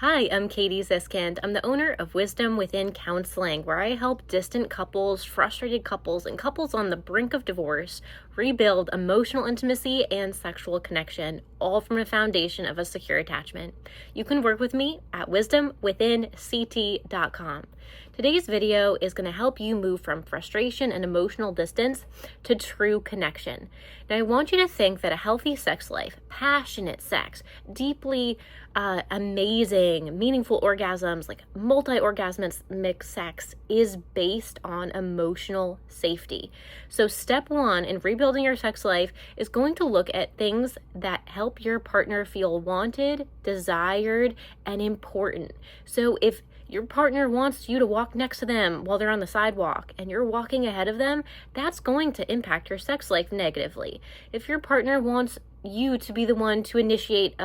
Hi, I'm Katie Ziskind. I'm the owner of Wisdom Within Counseling, where I help distant couples, frustrated couples, and couples on the brink of divorce rebuild emotional intimacy and sexual connection, all from a foundation of a secure attachment. You can work with me at wisdomwithinct.com. Today's video is going to help you move from frustration and emotional distance to true connection. Now, I want you to think that a healthy sex life, passionate sex, deeply amazing, meaningful orgasms, like multi-orgasmic sex, is based on emotional safety. So step one in rebuilding your sex life is going to look at things that help your partner feel wanted, desired, and important. So if your partner wants you to walk next to them while they're on the sidewalk and you're walking ahead of them, that's going to impact your sex life negatively. If your partner wants you to be the one to initiate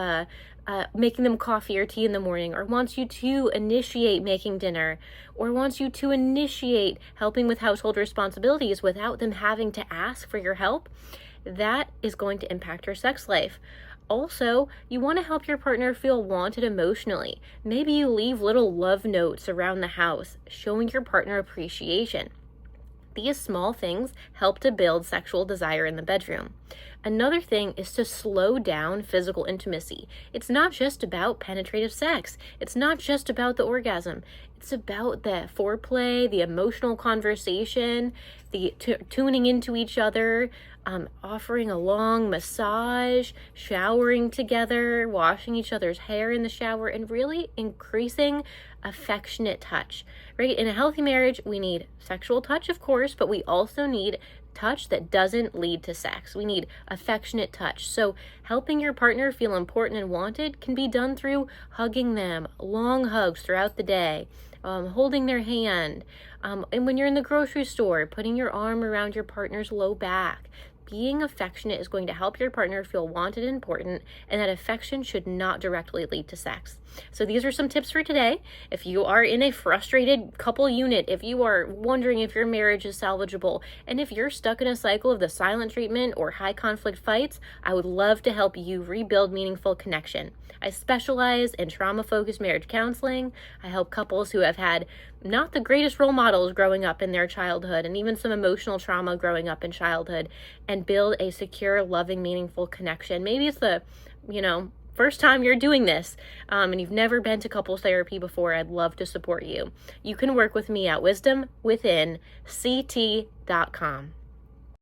making them coffee or tea in the morning, or wants you to initiate making dinner, or wants you to initiate helping with household responsibilities without them having to ask for your help, that is going to impact your sex life. Also, you want to help your partner feel wanted emotionally. Maybe you leave little love notes around the house, showing your partner appreciation. These small things help to build sexual desire in the bedroom. Another thing is to slow down physical intimacy. It's not just about penetrative sex. It's not just about the orgasm. It's about the foreplay, the emotional conversation, the tuning into each other, offering a long massage, showering together, washing each other's hair in the shower, and really increasing affectionate touch, right? In a healthy marriage, we need sexual touch, of course, but we also need touch that doesn't lead to sex. We need affectionate touch. So helping your partner feel important and wanted can be done through hugging them, long hugs throughout the day, holding their hand, and when you're in the grocery store, putting your arm around your partner's low back. Being affectionate is going to help your partner feel wanted and important, and that affection should not directly lead to sex. So these are some tips for today. If you are in a frustrated couple unit, if you are wondering if your marriage is salvageable, and if you're stuck in a cycle of the silent treatment or high conflict fights, I would love to help you rebuild meaningful connection. I specialize in trauma-focused marriage counseling. I help couples who have had not the greatest role models growing up in their childhood, and even some emotional trauma growing up in childhood, and build a secure, loving, meaningful connection. Maybe it's the, first time you're doing this, and you've never been to couples therapy before. I'd love to support you. You can work with me at wisdomwithinct.com.